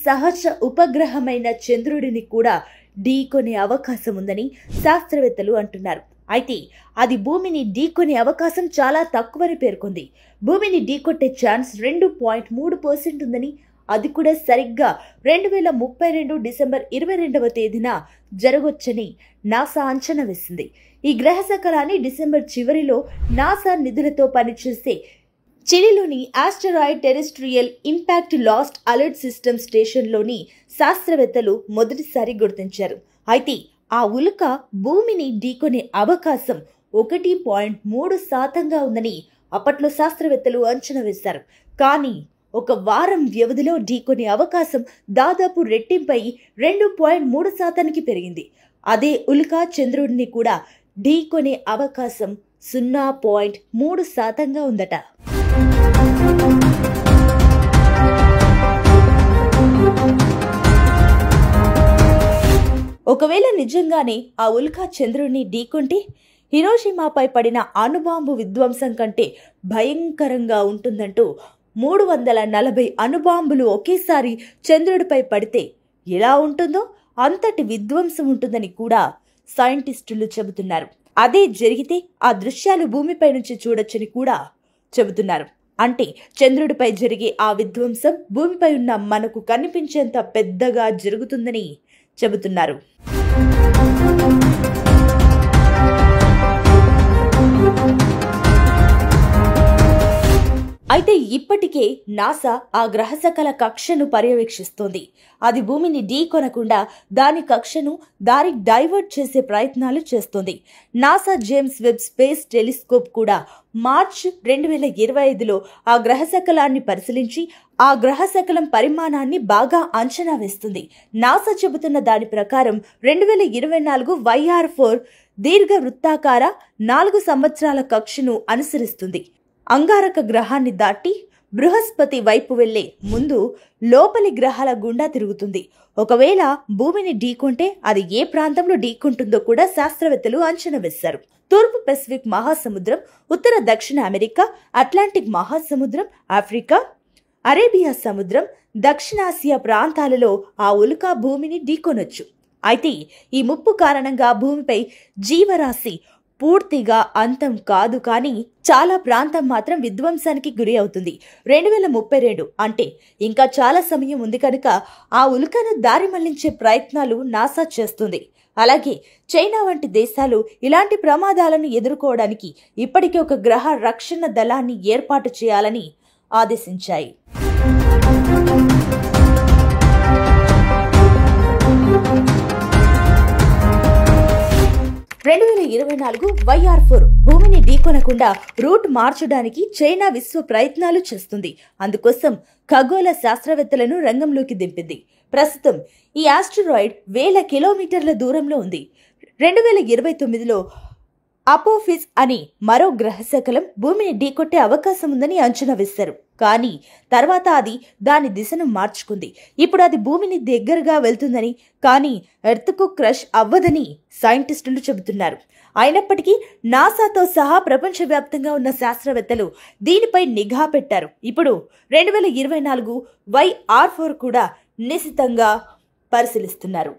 సహజ ఉపగ్రహమైన చంద్రుడిని కూడా ఢీకొనే అవకాశం ఉందని శాస్త్రవేత్తలు అంటున్నారు. అయితే అది భూమిని ఢీకొనే అవకాశం చాలా తక్కువని పేర్కొంది. భూమిని ఢీకొట్టే ఛాన్స్ 2.3% ఉందని, అది కూడా సరిగ్గా 2032 డిసెంబర్ 22వ తేదీన జరగొచ్చని నాసా అంచనా వేసింది. ఈ గ్రహ శకలాన్ని డిసెంబర్ చివరిలో నాసా నిధులతో పనిచేసే చిలీలోని asteroid terrestrial impact last alert system స్టేషన్లోని శాస్త్రవేత్తలు మొదటిసారి గుర్తించారు. అయితే ఆ ఉల్క భూమిని ఢీకొనే అవకాశం 1.3% ఉందని అప్పట్లో శాస్త్రవేత్తలు అంచనా వేశారు. కానీ ఒక వారం వ్యవధిలో ఢీకొనే అవకాశం దాదాపు రెట్టింపై 2.3%కి పెరిగింది. అదే ఉల్క చంద్రుడిని కూడా ఢీకొనే అవకాశం 0.3%గా ఉందట. ఒకవేళ నిజంగానే ఆ ఉల్కా చంద్రుడిని ఢీకొంటే హిరోషిమాపై పడిన అణుబాంబు విధ్వంసం కంటే భయంకరంగా ఉంటుందంటూ 340 అణుబాంబులు ఒకేసారి చంద్రుడిపై పడితే ఎలా ఉంటుందో అంతటి విధ్వంసం ఉంటుందని కూడా సైంటిస్టులు చెబుతున్నారు. అదే జరిగితే ఆ దృశ్యాలు భూమిపై నుంచి చూడొచ్చని కూడా చెబుతున్నారు. అంటే చంద్రుడిపై జరిగే ఆ విధ్వంసం భూమిపై ఉన్న మనకు కనిపించేంత పెద్దగా జరుగుతుందని చెబుతున్నారు. అయితే ఇప్పటికే నాసా ఆ గ్రహశకల కక్షను పర్యవేక్షిస్తోంది. అది భూమిని ఢీకొనకుండా దాని కక్షను దారి డైవర్ట్ చేసే ప్రయత్నాలు చేస్తోంది. NASA James Webb space telescope కూడా మార్చ్ 2025లో ఆ గ్రహశకలాన్ని పరిశీలించి ఆ గ్రహశకలం పరిమాణాన్ని బాగా అంచనా వేస్తుంది. నాసా చెబుతున్న దాని ప్రకారం 2024 YR4 దీర్ఘ వృత్తాకార 4 సంవత్సరాల కక్షను అనుసరిస్తుంది. అంగారక గ్రహాన్ని దాటి బృహస్పతి వైపు వెళ్లే ముందు లోపలి గ్రహాల గుండా తిరుగుతుంది. ఒకవేళ భూమిని ఢీకొంటే అది ఏ ప్రాంతంలో ఢీకొంటుందో కూడా శాస్త్రవేత్తలు అంచనా వేశారు. తూర్పు పెసిఫిక్ మహాసముద్రం, ఉత్తర దక్షిణ అమెరికా, అట్లాంటిక్ మహాసముద్రం, ఆఫ్రికా, అరేబియా సముద్రం, దక్షిణాసియా ప్రాంతాలలో ఆ ఉల్క భూమిని ఢీకొనొచ్చు. అయితే ఈ ముప్పు కారణంగా భూమిపై జీవరాశి పూర్తిగా అంతం కాదు, కానీ చాలా ప్రాంతం మాత్రం విధ్వంసానికి గురి అవుతుంది. 2032 అంటే ఇంకా చాలా సమయం ఉంది కనుక ఆ ఉల్కను దారి మళ్లించే ప్రయత్నాలు నాసా చేస్తుంది. అలాగే చైనా వంటి దేశాలు ఇలాంటి ప్రమాదాలను ఎదుర్కోవడానికి ఇప్పటికే ఒక గ్రహ రక్షణ దళాన్ని ఏర్పాటు చేయాలని ఆదేశించాయి. 2024 YR4 భూమిని ఢీకొనకుండా రూట్ మార్చడానికి చైనా విశ్వ ప్రయత్నాలు చేస్తుంది. అందుకోసం ఖగోళ శాస్త్రవేత్తలను రంగంలోకి దింపింది. ప్రస్తుతం ఈ ఆస్టరాయిడ్ 1000 కిలోమీటర్ల దూరంలో ఉంది. 2029లో అపోఫిస్ అని మరో గ్రహశకలం భూమిని ఢీకొట్టే అవకాశం ఉందని అంచనా వేశారు. కానీ తర్వాత అది దాని దిశను మార్చుకుంది. ఇప్పుడు అది భూమిని దగ్గరగా వెళ్తుందని, కానీ ఎర్త్కు క్రష్ అవ్వదని సైంటిస్టులు చెబుతున్నారు. అయినప్పటికీ నాసాతో సహా ప్రపంచవ్యాప్తంగా ఉన్న శాస్త్రవేత్తలు దీనిపై నిఘా పెట్టారు. ఇప్పుడు 2024 YR4 కూడా నిశితంగా పరిశీలిస్తున్నారు.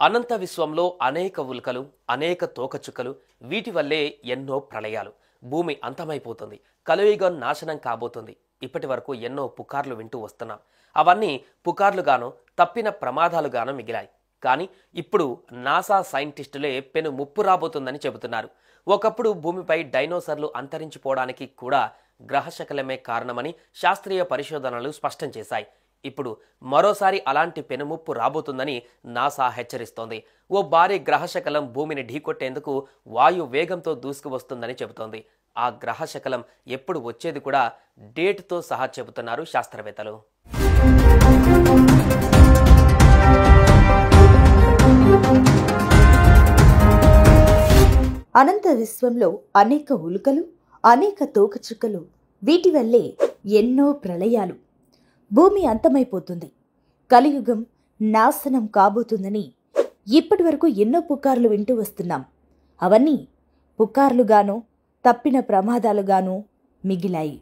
అనంత విశ్వంలో అనేక ఉల్కలు, అనేక తోకచుక్కలు, వీటి వల్లే ఎన్నో ప్రళయాలు. భూమి అంతమైపోతుంది, కలియుగం నాశనం కాబోతుంది. ఇప్పటి వరకు ఎన్నో పుకార్లు వింటూ వస్తున్నాం. అవన్నీ పుకార్లుగానో తప్పిన ప్రమాదాలుగానో మిగిలాయి. కానీ ఇప్పుడు నాసా సైంటిస్టులే పెను ముప్పు రాబోతుందని చెబుతున్నారు. ఒకప్పుడు భూమిపై డైనోసార్లు అంతరించిపోవడానికి కూడా గ్రహశకలమే కారణమని శాస్త్రీయ పరిశోధనలు స్పష్టం చేశాయి. ఇప్పుడు మరోసారి అలాంటి పెనుముప్పు రాబోతుందని నాసా హెచ్చరిస్తోంది. ఓ భారీ గ్రహశకలం భూమిని ఢీకొట్టేందుకు వాయు వేగంతో దూసుకువస్తుందని చెబుతోంది. ఆ గ్రహశకలం ఎప్పుడు వచ్చేది కూడా డేట్తో సహా చెబుతున్నారు శాస్త్రవేత్తలు. అనంత విశ్వంలో అనేక ఉల్కలు, అనేక తోకచుక్కలు, వీటి వల్లే ఎన్నో ప్రళయాలు. భూమి అంతమైపోతుంది, కలియుగం నాశనం కాబోతుందని ఇప్పటి వరకు ఎన్నో పుకార్లు వింటూ వస్తున్నాం. అవన్నీ పుకార్లుగానో తప్పిన ప్రమాదాలుగానో మిగిలాయి.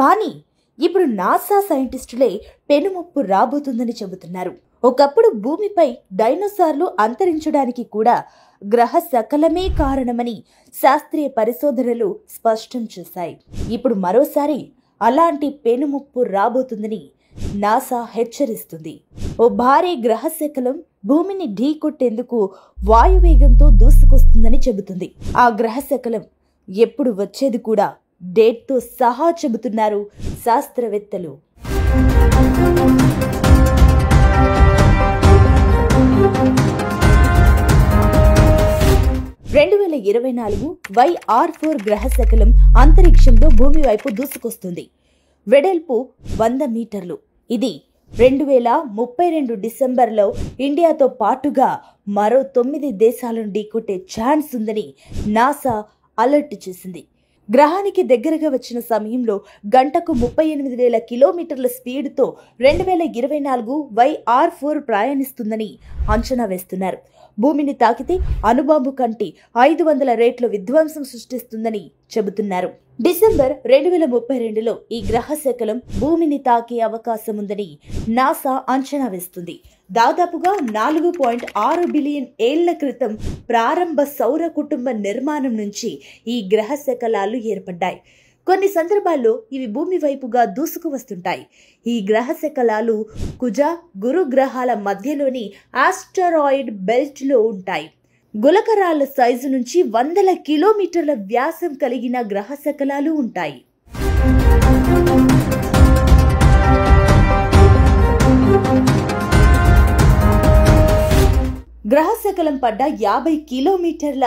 కానీ ఇప్పుడు నాసా సైంటిస్టులే పెనుముప్పు రాబోతుందని చెబుతున్నారు. ఒకప్పుడు భూమిపై డైనోసార్లు అంతరించడానికి కూడా గ్రహ శకలమే కారణమని శాస్త్రీయ పరిశోధనలు స్పష్టం చేశాయి. ఇప్పుడు మరోసారి అలాంటి పెనుముప్పు రాబోతుందని నాసా హెచ్చరిస్తుంది. ఓ భారీ గ్రహ శకలం భూమిని ఢీకొట్టేందుకు వాయువేగంతో దూసుకొస్తుందని చెబుతుంది. ఆ గ్రహ శకలం ఎప్పుడు వచ్చేది కూడా డేట్తో సహా చెబుతున్నారు శాస్త్రవేత్తలు. 2024 YR4 గ్రహ శకలం అంతరిక్షంలో భూమి వైపు దూసుకొస్తుంది. వెడల్పు 100 మీటర్లు. ఇది 2032 డిసెంబర్లో ఇండియాతో పాటుగా మరో 9 దేశాలను ఢీకొట్టే ఛాన్స్ ఉందని నాసా అలర్ట్ చేసింది. గ్రహానికి దగ్గరగా వచ్చిన సమయంలో గంటకు 38,000 కిలోమీటర్ల స్పీడ్తో 2024 YR4 ప్రయాణిస్తుందని అంచనా వేస్తున్నారు. భూమిని తాకితే అణుబాంబు కంటే 500 రెట్ల విధ్వంసం సృష్టిస్తుందని చెబుతున్నారు. డిసెంబర్ 2032లో ఈ గ్రహ శకలం భూమిని తాకే అవకాశం ఉందని నాసా అంచనా వేస్తుంది. దాదాపుగా 4.6 బిలియన్ ఏళ్ల క్రితం ప్రారంభ సౌర కుటుంబ నిర్మాణం నుంచి ఈ గ్రహ శకలాలు ఏర్పడ్డాయి. కొన్ని సందర్భాల్లో ఇవి భూమి వైపుగా దూసుకు వస్తుంటాయి. ఈ గ్రహ శకలాలు కుజ, గురు గ్రహాల మధ్యలోని ఆస్టరాయిడ్ బెల్ట్లో ఉంటాయి. గులకరాళ్ల సైజు నుంచి 100 కిలోమీటర్ల వ్యాసం కలిగిన గ్రహ శకలాలు ఉంటాయి. గ్రహ శకలం పడ్డ 50 కిలోమీటర్ల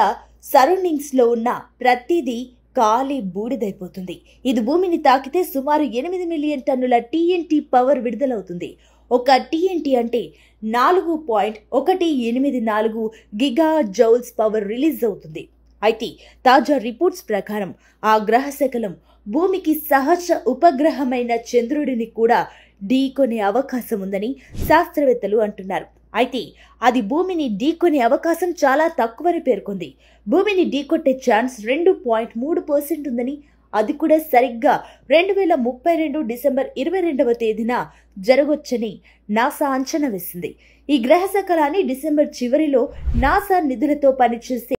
సరౌండింగ్స్ లో ఉన్న ప్రతిదీ కాలి బూడిదైపోతుంది. ఇది భూమిని తాకితే సుమారు 8 మిలియన్ టన్నుల TNT పవర్ విడుదలవుతుంది. ఒక TNT అంటే 4.184 గిగా జౌల్స్ పవర్ రిలీజ్ అవుతుంది. అయితే తాజా రిపోర్ట్స్ ప్రకారం ఆ గ్రహ శకలం భూమికి సహజ ఉపగ్రహమైన చంద్రుడిని కూడా ఢీకొనే అవకాశం ఉందని శాస్త్రవేత్తలు అంటున్నారు. అయితే అది భూమిని ఢీకొనే అవకాశం చాలా తక్కువని పేర్కొంది. భూమిని ఢీకొట్టే ఛాన్స్ 2.3% ఉందని, అది కూడా సరిగ్గా 2032 డిసెంబర్ 22వ తేదీన జరగొచ్చని నాసా అంచనా వేసింది. ఈ గ్రహ శకలాన్ని డిసెంబర్ చివరిలో నాసా నిధులతో పనిచేసే